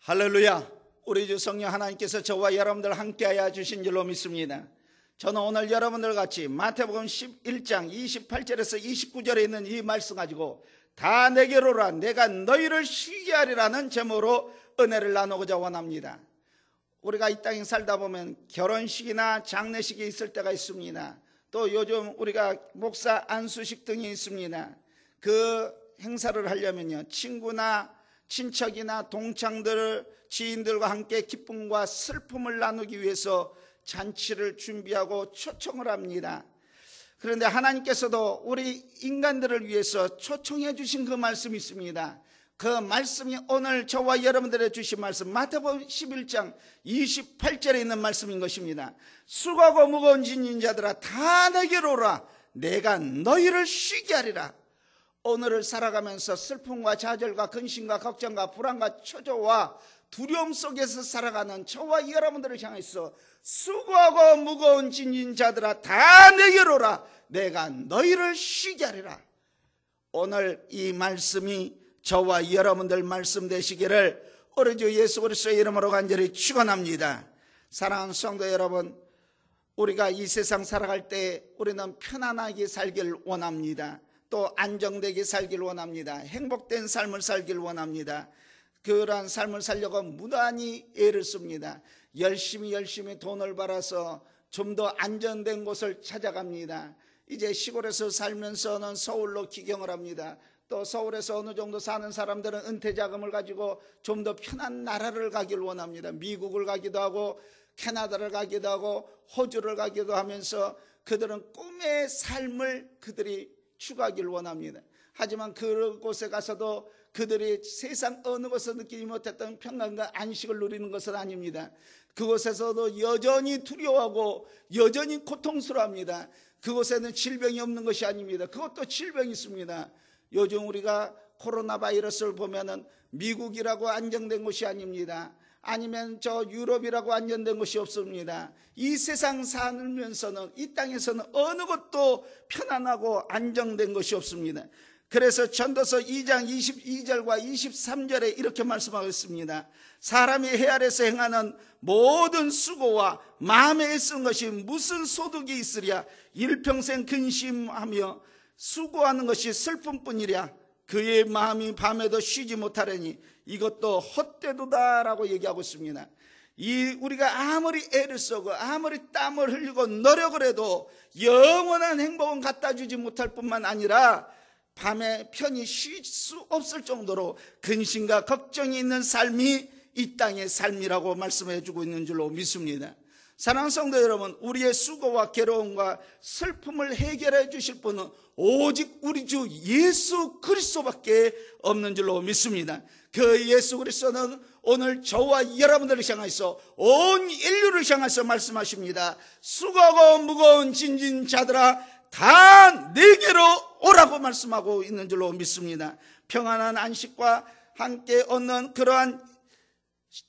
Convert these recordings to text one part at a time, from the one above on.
할렐루야. 우리 주 성령 하나님께서 저와 여러분들 함께하여 주신 줄로 믿습니다. 저는 오늘 여러분들 같이 마태복음 11장 28절에서 29절에 있는 이 말씀 가지고 다 내게로 오라 내가 너희를 쉬게 하리라는 제목으로 은혜를 나누고자 원합니다. 우리가 이 땅에 살다 보면 결혼식이나 장례식이 있을 때가 있습니다. 또 요즘 우리가 목사 안수식 등이 있습니다. 그 행사를 하려면요, 친구나 친척이나 동창들, 지인들과 함께 기쁨과 슬픔을 나누기 위해서 잔치를 준비하고 초청을 합니다. 그런데 하나님께서도 우리 인간들을 위해서 초청해 주신 그 말씀이 있습니다. 그 말씀이 오늘 저와 여러분들의 주신 말씀 마태복음 11장 28절에 있는 말씀인 것입니다. 수고하고 무거운 짐진 자들아 다 내게로 오라 내가 너희를 쉬게 하리라. 오늘을 살아가면서 슬픔과 좌절과 근심과 걱정과 불안과 초조와 두려움 속에서 살아가는 저와 여러분들을 향해서 수고하고 무거운 짐진 자들아 다 내게로 오라 내가 너희를 쉬게 하리라. 오늘 이 말씀이 저와 여러분들 말씀 되시기를 우리 주 예수 그리스도의 이름으로 간절히 축원합니다. 사랑하는 성도 여러분, 우리가 이 세상 살아갈 때 우리는 편안하게 살길 원합니다. 또 안정되게 살길 원합니다. 행복된 삶을 살길 원합니다. 그러한 삶을 살려고 무단히 애를 씁니다. 열심히 돈을 벌어서 좀 더 안전된 곳을 찾아갑니다. 이제 시골에서 살면서는 서울로 기경을 합니다. 또 서울에서 어느 정도 사는 사람들은 은퇴자금을 가지고 좀 더 편한 나라를 가길 원합니다. 미국을 가기도 하고 캐나다를 가기도 하고 호주를 가기도 하면서 그들은 꿈의 삶을 그들이 추구하길 원합니다. 하지만 그곳에 가서도 그들이 세상 어느 곳에서 느끼지 못했던 평안과 안식을 누리는 것은 아닙니다. 그곳에서도 여전히 두려워하고 여전히 고통스러워합니다. 그곳에는 질병이 없는 것이 아닙니다. 그것도 질병이 있습니다. 요즘 우리가 코로나 바이러스를 보면은 미국이라고 안정된 곳이 아닙니다. 아니면 저 유럽이라고 안정된 곳이 없습니다. 이 세상 살면서는 이 땅에서는 어느 것도 편안하고 안정된 것이 없습니다. 그래서 전도서 2장 22절과 23절에 이렇게 말씀하고 있습니다. 사람이 해 아래서 행하는 모든 수고와 마음에 애쓰는 것이 무슨 소득이 있으랴. 일평생 근심하며 수고하는 것이 슬픔뿐이랴. 그의 마음이 밤에도 쉬지 못하려니 이것도 헛되도다라고 얘기하고 있습니다. 우리가 아무리 애를 쓰고 아무리 땀을 흘리고 노력을 해도 영원한 행복은 갖다 주지 못할 뿐만 아니라 밤에 편히 쉴 수 없을 정도로 근심과 걱정이 있는 삶이 이 땅의 삶이라고 말씀해 주고 있는 줄로 믿습니다. 사랑하는 성도 여러분, 우리의 수고와 괴로움과 슬픔을 해결해 주실 분은 오직 우리 주 예수 그리스도밖에 없는 줄로 믿습니다. 그 예수 그리스도는 오늘 저와 여러분들을 향해서 온 인류를 향해서 말씀하십니다. 수고하고 무거운 짐진 자들아 다 내게로 오라고 말씀하고 있는 줄로 믿습니다. 평안한 안식과 함께 얻는 그러한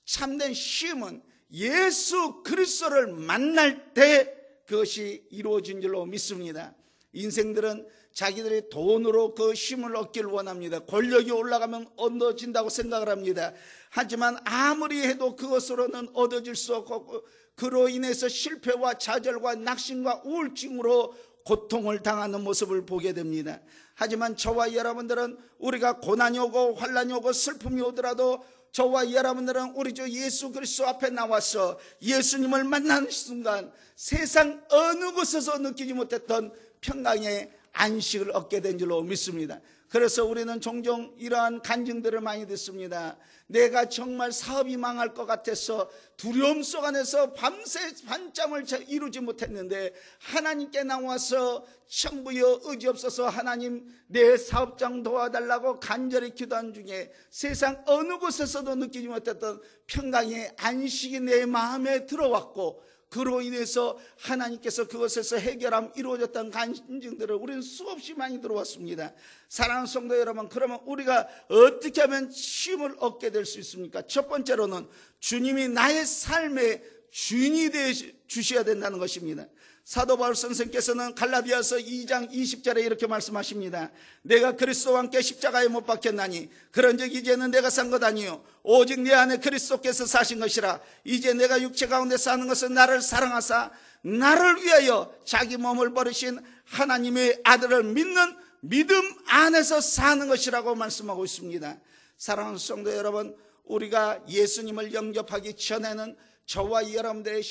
참된 쉼은 예수 그리스도를 만날 때 그것이 이루어진 줄로 믿습니다. 인생들은 자기들의 돈으로 그 쉼을 얻기를 원합니다. 권력이 올라가면 얻어진다고 생각을 합니다. 하지만 아무리 해도 그것으로는 얻어질 수 없고 그로 인해서 실패와 좌절과 낙심과 우울증으로 고통을 당하는 모습을 보게 됩니다. 하지만 저와 여러분들은 우리가 고난이 오고 환난이 오고 슬픔이 오더라도 저와 여러분들은 우리 주 예수 그리스도 앞에 나와서 예수님을 만나는 순간 세상 어느 곳에서 느끼지 못했던 평강의 안식을 얻게 된 줄로 믿습니다. 그래서 우리는 종종 이러한 간증들을 많이 듣습니다. 내가 정말 사업이 망할 것 같아서 두려움 속 안에서 밤새 밤잠을 이루지 못했는데 하나님께 나와서 천부여 의지없어서 하나님 내 사업장 도와달라고 간절히 기도한 중에 세상 어느 곳에서도 느끼지 못했던 평강의 안식이 내 마음에 들어왔고 그로 인해서 하나님께서 그것에서 해결함 이루어졌던 간증들을 우리는 수없이 많이 들어왔습니다. 사랑하는 성도 여러분, 그러면 우리가 어떻게 하면 쉼을 얻게 될 수 있습니까? 첫 번째로는 주님이 나의 삶의 주인이 되어 주셔야 된다는 것입니다. 사도 바울 선생께서는 갈라디아서 2장 20절에 이렇게 말씀하십니다. 내가 그리스도와 함께 십자가에 못 박혔나니 그런즉 이제는 내가 산 것 아니요 오직 내 안에 그리스도께서 사신 것이라. 이제 내가 육체 가운데 사는 것은 나를 사랑하사 나를 위하여 자기 몸을 버리신 하나님의 아들을 믿는 믿음 안에서 사는 것이라고 말씀하고 있습니다. 사랑하는 성도 여러분, 우리가 예수님을 영접하기 전에는 저와 여러분들의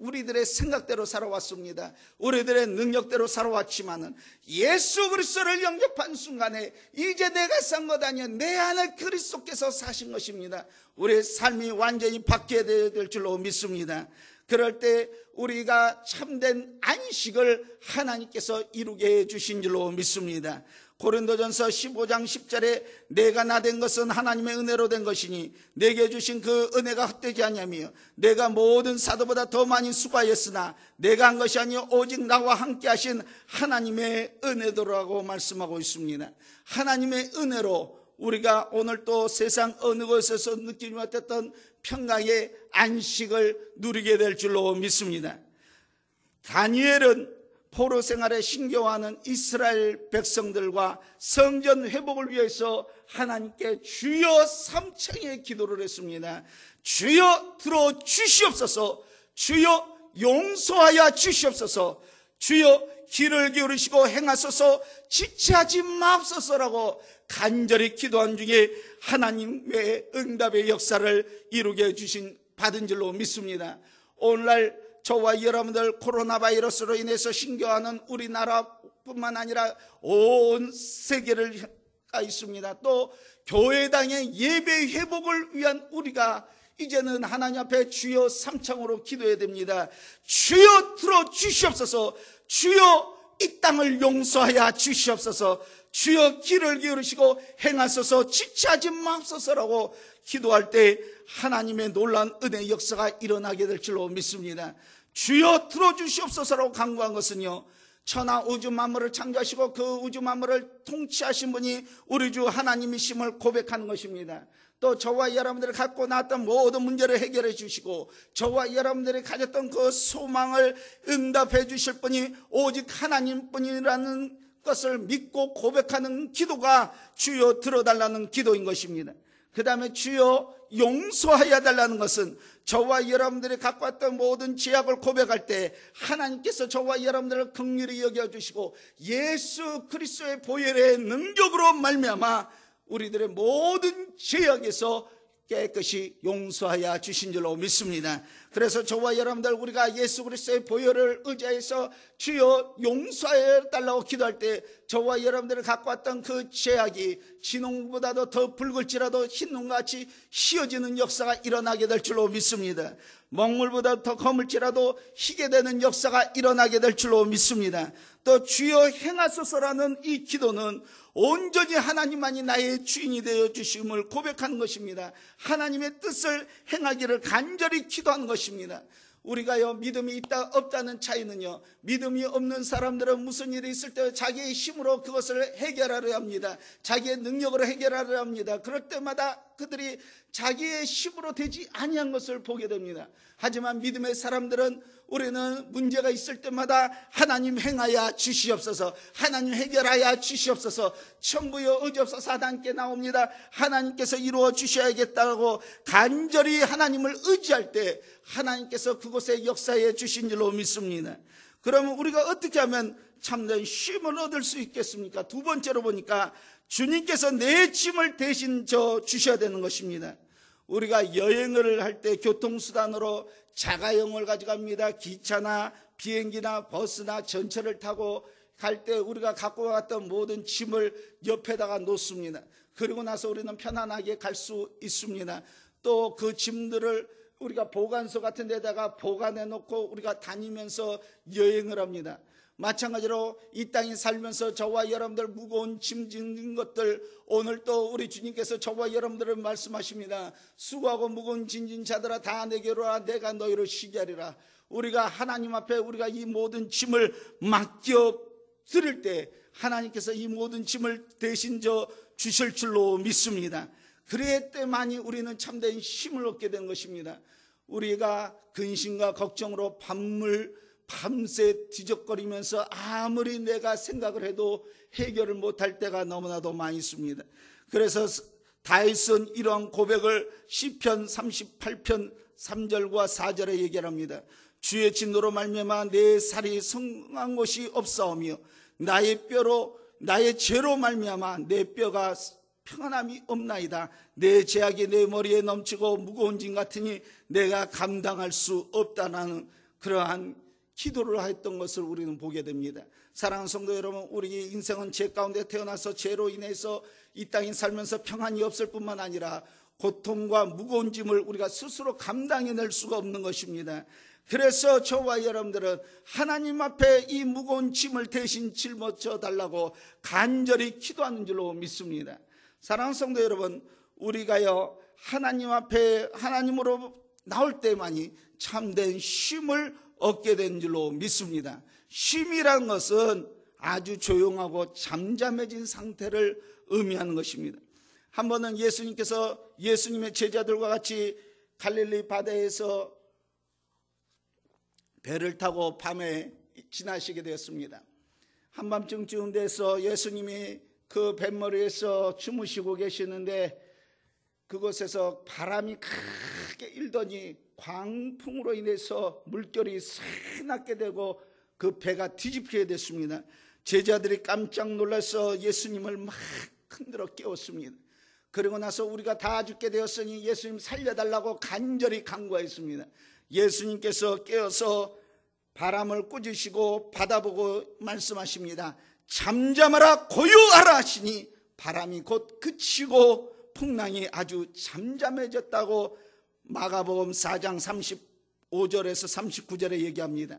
우리들의 생각대로 살아왔습니다. 우리들의 능력대로 살아왔지만은 예수 그리스도를 영접한 순간에 이제 내가 산 것 아니야, 내 안에 그리스도께서 사신 것입니다. 우리의 삶이 완전히 바뀌어야 될 줄로 믿습니다. 그럴 때 우리가 참된 안식을 하나님께서 이루게 해주신 줄로 믿습니다. 고린도전서 15장 10절에 내가 나 된 것은 하나님의 은혜로 된 것이니 내게 주신 그 은혜가 헛되지 아니하며 내가 모든 사도보다 더 많이 수고하였으나 내가 한 것이 아니요 오직 나와 함께 하신 하나님의 은혜도라고 말씀하고 있습니다. 하나님의 은혜로 우리가 오늘 또 세상 어느 곳에서 느끼지 못했던 평강의 안식을 누리게 될 줄로 믿습니다. 다니엘은 포로 생활에 신겨워하는 이스라엘 백성들과 성전 회복을 위해서 하나님께 주여 삼창의 기도를 했습니다. 주여 들어 주시옵소서, 주여 용서하여 주시옵소서, 주여 귀를 기울이시고 행하소서, 지체하지 마옵소서라고 간절히 기도한 중에 하나님의 응답의 역사를 이루게 해주신 받은 줄로 믿습니다. 오늘날 저와 여러분들 코로나 바이러스로 인해서 신겨하는 우리나라뿐만 아니라 온 세계를 가 있습니다. 또 교회당의 예배 회복을 위한 우리가 이제는 하나님 앞에 주여 삼창으로 기도해야 됩니다. 주여 들어 주시옵소서, 주여 이 땅을 용서하여 주시옵소서, 주여 귀를 기울이시고 행하소서, 지체하지 마옵소서라고 기도할 때 하나님의 놀라운 은혜의 역사가 일어나게 될 줄로 믿습니다. 주여 들어주시옵소서라고 간구한 것은요, 천하 우주 만물을 창조하시고 그 우주 만물을 통치하신 분이 우리 주 하나님이심을 고백하는 것입니다. 또 저와 여러분들이 갖고 나왔던 모든 문제를 해결해 주시고 저와 여러분들이 가졌던 그 소망을 응답해 주실 분이 오직 하나님뿐이라는 것을 믿고 고백하는 기도가 주여 들어달라는 기도인 것입니다. 그 다음에 주여 용서하여 달라는 것은 저와 여러분들이 갖고 왔던 모든 죄악을 고백할 때 하나님께서 저와 여러분들을 긍휼히 여겨주시고 예수 그리스도의 보혈의 능력으로 말미암아 우리들의 모든 죄악에서 깨끗이 용서하여 주신 줄로 믿습니다. 그래서 저와 여러분들 우리가 예수 그리스도의 보혈을 의지해서 주여 용서해 달라고 기도할 때 저와 여러분들이 갖고 왔던 그 죄악이 진홍보다도 더 붉을지라도 흰눈같이 희어지는 역사가 일어나게 될 줄로 믿습니다. 먹물보다 더 검을지라도 희게 되는 역사가 일어나게 될 줄로 믿습니다. 또 주여 행하소서라는 이 기도는 온전히 하나님만이 나의 주인이 되어 주심을 고백하는 것입니다. 하나님의 뜻을 행하기를 간절히 기도하는 것입니다. 우리가요 믿음이 있다 없다는 차이는요, 믿음이 없는 사람들은 무슨 일이 있을 때 자기의 힘으로 그것을 해결하려 합니다. 자기의 능력으로 해결하려 합니다. 그럴 때마다 그들이 자기의 힘으로 되지 아니한 것을 보게 됩니다. 하지만 믿음의 사람들은 우리는 문제가 있을 때마다 하나님 행하여 주시옵소서, 하나님 해결하여 주시옵소서, 천부여 의지없어서 하나님께 나옵니다. 하나님께서 이루어 주셔야겠다고 간절히 하나님을 의지할 때 하나님께서 그곳에 역사해 주신 줄로 믿습니다. 그러면 우리가 어떻게 하면 참된 쉼을 얻을 수 있겠습니까? 두 번째로 보니까 주님께서 내 짐을 대신 주셔야 되는 것입니다. 우리가 여행을 할 때 교통수단으로 자가용을 가져갑니다. 기차나 비행기나 버스나 전철을 타고 갈 때 우리가 갖고 왔던 모든 짐을 옆에다가 놓습니다. 그리고 나서 우리는 편안하게 갈 수 있습니다. 또 그 짐들을 우리가 보관소 같은 데다가 보관해 놓고 우리가 다니면서 여행을 합니다. 마찬가지로 이 땅에 살면서 저와 여러분들 무거운 짐 짓는 것들, 오늘 또 우리 주님께서 저와 여러분들을 말씀하십니다. 수고하고 무거운 짐진 자들아 다 내게로 와, 내가 너희를 쉬게 하리라. 우리가 하나님 앞에 우리가 이 모든 짐을 맡겨 드릴 때 하나님께서 이 모든 짐을 대신 주실 줄로 믿습니다. 그럴 때만이 우리는 참된 힘을 얻게 되는 것입니다. 우리가 근심과 걱정으로 밤새 뒤적거리면서 아무리 내가 생각을 해도 해결을 못할 때가 너무나도 많이 있습니다. 그래서 다윗은 이러한 고백을 시편 38편 3절과 4절에 얘기합니다. 주의 진노로 말미암아 내 살이 성한 곳이 없사오며 나의 죄로 말미암아 내 뼈가 평안함이 없나이다. 내 죄악이 내 머리에 넘치고 무거운 짐 같으니 내가 감당할 수 없다는 그러한 기도를 했던 것을 우리는 보게 됩니다. 사랑하는 성도 여러분, 우리 인생은 죄 가운데 태어나서 죄로 인해서 이 땅에 살면서 평안이 없을 뿐만 아니라 고통과 무거운 짐을 우리가 스스로 감당해낼 수가 없는 것입니다. 그래서 저와 여러분들은 하나님 앞에 이 무거운 짐을 대신 짊어져 달라고 간절히 기도하는 줄로 믿습니다. 사랑하는 성도 여러분, 우리가요 하나님 앞에 하나님으로 나올 때만이 참된 쉼을 얻게 된 줄로 믿습니다. 쉼이라는 것은 아주 조용하고 잠잠해진 상태를 의미하는 것입니다. 한 번은 예수님께서 예수님의 제자들과 같이 갈릴리 바다에서 배를 타고 밤에 지나시게 되었습니다. 한밤중쯤 돼서 예수님이 그 뱃머리에서 주무시고 계시는데 그곳에서 바람이 크게 일더니 광풍으로 인해서 물결이 새납게 되고 그 배가 뒤집히게 됐습니다. 제자들이 깜짝 놀라서 예수님을 막 흔들어 깨웠습니다. 그리고 나서 우리가 다 죽게 되었으니 예수님 살려달라고 간절히 간구했습니다. 예수님께서 깨어서 바람을 꾸짖으시고 바다 보고 말씀하십니다. 잠잠하라 고요하라 하시니 바람이 곧 그치고 풍랑이 아주 잠잠해졌다고 마가복음 4장 35절에서 39절에 얘기합니다.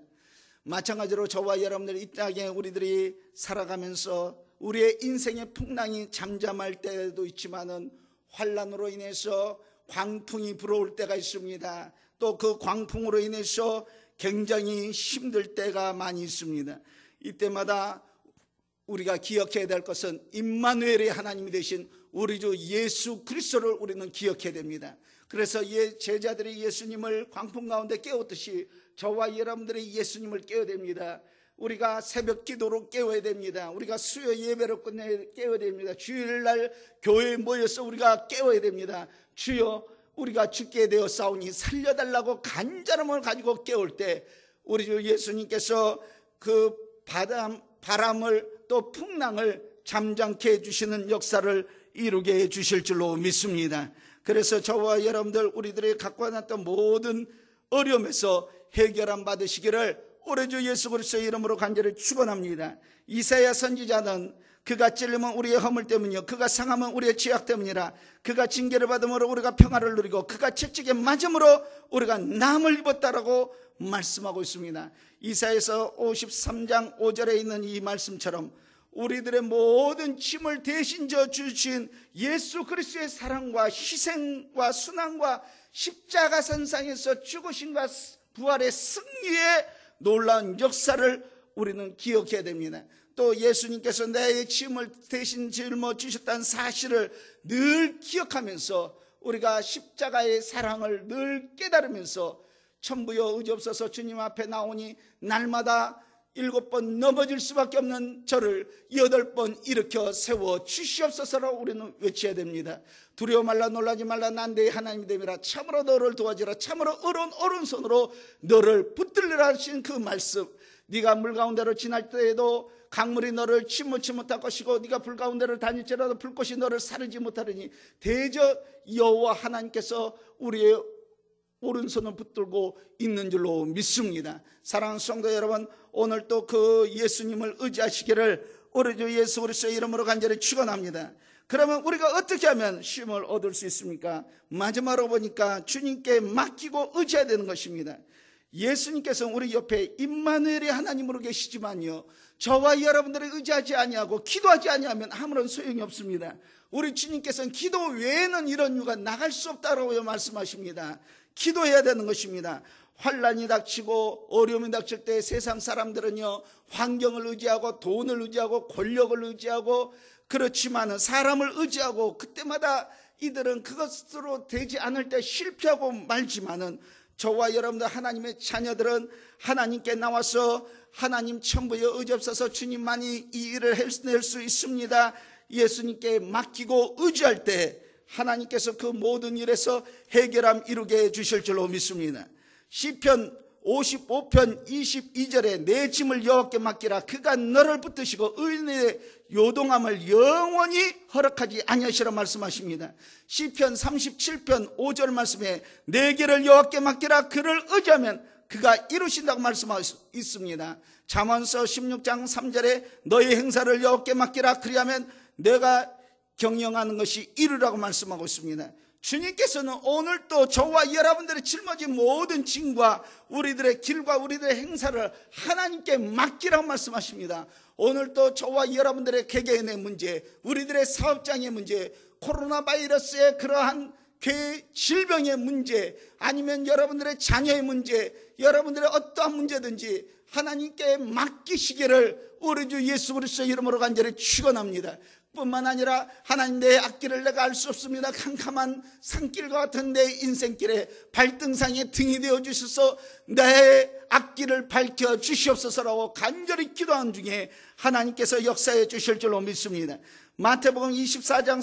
마찬가지로 저와 여러분들 이 땅에 우리들이 살아가면서 우리의 인생의 풍랑이 잠잠할 때도 있지만은 환란으로 인해서 광풍이 불어올 때가 있습니다. 또 그 광풍으로 인해서 굉장히 힘들 때가 많이 있습니다. 이때마다 우리가 기억해야 될 것은 임마누엘의 하나님이 되신 우리 주 예수 그리스도를 우리는 기억해야 됩니다. 그래서 제자들이 예수님을 광풍 가운데 깨웠듯이 저와 여러분들이 예수님을 깨워야 됩니다. 우리가 새벽 기도로 깨워야 됩니다. 우리가 수요 예배로 깨워야 됩니다. 주일날 교회에 모여서 우리가 깨워야 됩니다. 주여 우리가 죽게 되어 싸우니 살려달라고 간절함을 가지고 깨울 때 우리 주 예수님께서 그 바람을 또 풍랑을 잠잠케 해주시는 역사를 이루게 해주실 줄로 믿습니다. 그래서 저와 여러분들 우리들이 갖고 왔던 모든 어려움에서 해결함 받으시기를 우리 주 예수 그리스도의 이름으로 간절히 축원합니다. 이사야 선지자는 그가 찔림은 우리의 허물 때문이요 그가 상함은 우리의 죄악 때문이라. 그가 징계를 받음으로 우리가 평화를 누리고 그가 채찍에 맞음으로 우리가 남을 입었다라고 말씀하고 있습니다. 이사야서 53장 5절에 있는 이 말씀처럼 우리들의 모든 짐을 대신 져 주신 예수 그리스도의 사랑과 희생과 순환과 십자가 선상에서 죽으심과 부활의 승리의 놀라운 역사를 우리는 기억해야 됩니다. 또 예수님께서 내 짐을 대신 짊어 주셨다는 사실을 늘 기억하면서 우리가 십자가의 사랑을 늘 깨달으면서 천부여 의지없어서 주님 앞에 나오니 날마다 7번 넘어질 수밖에 없는 저를 8번 일으켜 세워 주시옵소서로 우리는 외쳐야 됩니다. 두려워 말라 놀라지 말라 난 내 하나님이 됨이라. 참으로 너를 도와주라. 참으로 오른손으로 너를 붙들리라 하신 그 말씀, 네가 물 가운데로 지날 때에도 강물이 너를 침몰치 못할 것이고 네가 불 가운데로 다닐지라도 불꽃이 너를 사르지 못하리니 대저 여호와 하나님께서 우리의 오른손을 붙들고 있는 줄로 믿습니다. 사랑하는 성도 여러분, 오늘 또 그 예수님을 의지하시기를 우리 주 예수 그리스도의 이름으로 간절히 축원합니다. 그러면 우리가 어떻게 하면 쉼을 얻을 수 있습니까? 마지막으로 보니까 주님께 맡기고 의지해야 되는 것입니다. 예수님께서는 우리 옆에 임마누엘의 하나님으로 계시지만요, 저와 여러분들을 의지하지 아니하고 기도하지 아니하면 아무런 소용이 없습니다. 우리 주님께서는 기도 외에는 이런 이유가 나갈 수 없다고 말씀하십니다. 기도해야 되는 것입니다. 환란이 닥치고 어려움이 닥칠 때 세상 사람들은요, 환경을 의지하고 돈을 의지하고 권력을 의지하고 그렇지만은 사람을 의지하고 그때마다 이들은 그것으로 되지 않을 때 실패하고 말지만은 저와 여러분들 하나님의 자녀들은 하나님께 나와서 하나님 천부에 의지없어서 주님만이 이 일을 해낼 수 있습니다. 예수님께 맡기고 의지할 때 하나님께서 그 모든 일에서 해결함 이루게 해주실 줄로 믿습니다. 시편 55편 22절에 내 짐을 여호와께 맡기라. 그가 너를 붙드시고 의인의 요동함을 영원히 허락하지 아니하시라 말씀하십니다. 시편 37편 5절 말씀에 내 길을 여호와께 맡기라. 그를 의지하면 그가 이루신다고 말씀하고 있습니다. 잠언서 16장 3절에 너의 행사를 여호와께 맡기라. 그리하면 내가 경영하는 것이 이루라고 말씀하고 있습니다. 주님께서는 오늘 또 저와 여러분들의 짊어진 모든 짐과 우리들의 길과 우리들의 행사를 하나님께 맡기라고 말씀하십니다. 오늘 또 저와 여러분들의 개개인의 문제, 우리들의 사업장의 문제, 코로나 바이러스의 그러한 질병의 문제, 아니면 여러분들의 자녀의 문제, 여러분들의 어떠한 문제든지 하나님께 맡기시기를 우리 주 예수 그리스도의 이름으로 간절히 축원합니다. 뿐만 아니라 하나님, 내 앞길을 내가 알 수 없습니다. 캄캄한 산길과 같은 내 인생길에 발등상에 등이 되어 주셔서 내 앞길을 밝혀 주시옵소서라고 간절히 기도한 중에 하나님께서 역사해 주실 줄로 믿습니다. 마태복음 24장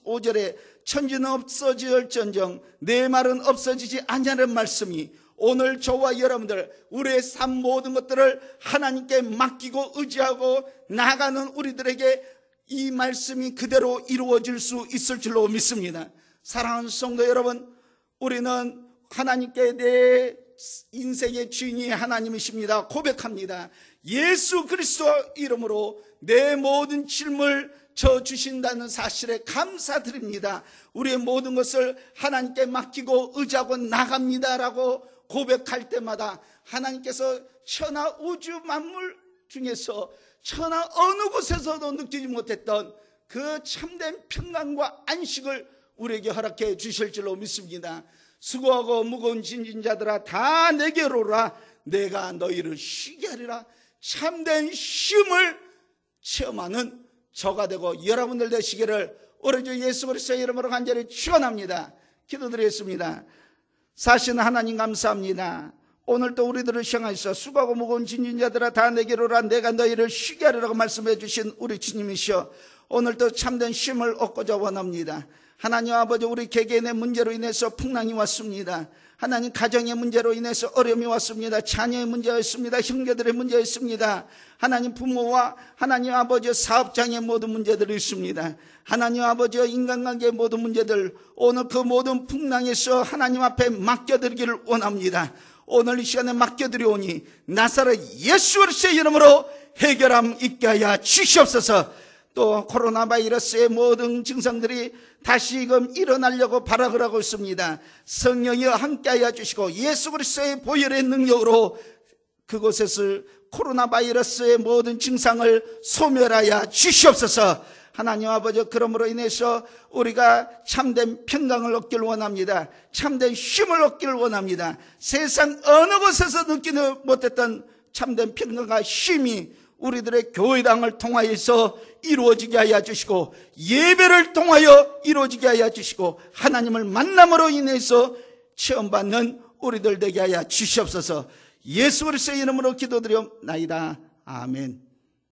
35절에 천지는 없어질전정 내 말은 없어지지 아니하는 말씀이 오늘 저와 여러분들 우리의 삶 모든 것들을 하나님께 맡기고 의지하고 나아가는 우리들에게 이 말씀이 그대로 이루어질 수 있을 줄로 믿습니다. 사랑하는 성도 여러분, 우리는 하나님께 내 인생의 주인이 하나님이십니다. 고백합니다. 예수 그리스도 이름으로 내 모든 짐을 져주신다는 사실에 감사드립니다. 우리의 모든 것을 하나님께 맡기고 의지하고 나갑니다라고 고백할 때마다 하나님께서 천하 우주 만물 중에서 천하 어느 곳에서도 느끼지 못했던 그 참된 평강과 안식을 우리에게 허락해 주실 줄로 믿습니다. 수고하고 무거운 짐진 자들아 다 내게로 오라. 내가 너희를 쉬게 하리라. 참된 쉼을 체험하는 저가 되고 여러분들 되시기를 우리 주 예수 그리스도의 이름으로 간절히 축원합니다. 기도드리겠습니다. 사신 하나님 감사합니다. 오늘도 우리들을 향하여서 수고하고 무거운 짐진 자들아 다 내게로 오라. 내가 너희를 쉬게 하리라고 말씀해 주신 우리 주님이시여, 오늘도 참된 쉼을 얻고자 원합니다. 하나님 아버지, 우리 개개인의 문제로 인해서 풍랑이 왔습니다. 하나님, 가정의 문제로 인해서 어려움이 왔습니다. 자녀의 문제가 있습니다. 형제들의 문제가 있습니다. 하나님, 부모와 하나님 아버지 사업장의 모든 문제들이 있습니다. 하나님 아버지 인간관계의 모든 문제들, 오늘 그 모든 풍랑에서 하나님 앞에 맡겨드리기를 원합니다. 오늘 이 시간에 맡겨드리오니 나사렛 예수 그리스도의 이름으로 해결함 있게 하여 주시옵소서. 또 코로나 바이러스의 모든 증상들이 다시금 일어나려고 발악을 하고 있습니다. 성령이여 함께하여 주시고 예수 그리스도의 보혈의 능력으로 그곳에서 코로나 바이러스의 모든 증상을 소멸하여 주시옵소서. 하나님 아버지, 그러므로 인해서 우리가 참된 평강을 얻기를 원합니다. 참된 쉼을 얻기를 원합니다. 세상 어느 곳에서 느끼지 못했던 참된 평강과 쉼이 우리들의 교회당을 통하여서 이루어지게 하여 주시고 예배를 통하여 이루어지게 하여 주시고 하나님을 만남으로 인해서 체험받는 우리들 되게 하여 주시옵소서. 예수 그리스도의 이름으로 기도드리옵나이다. 아멘.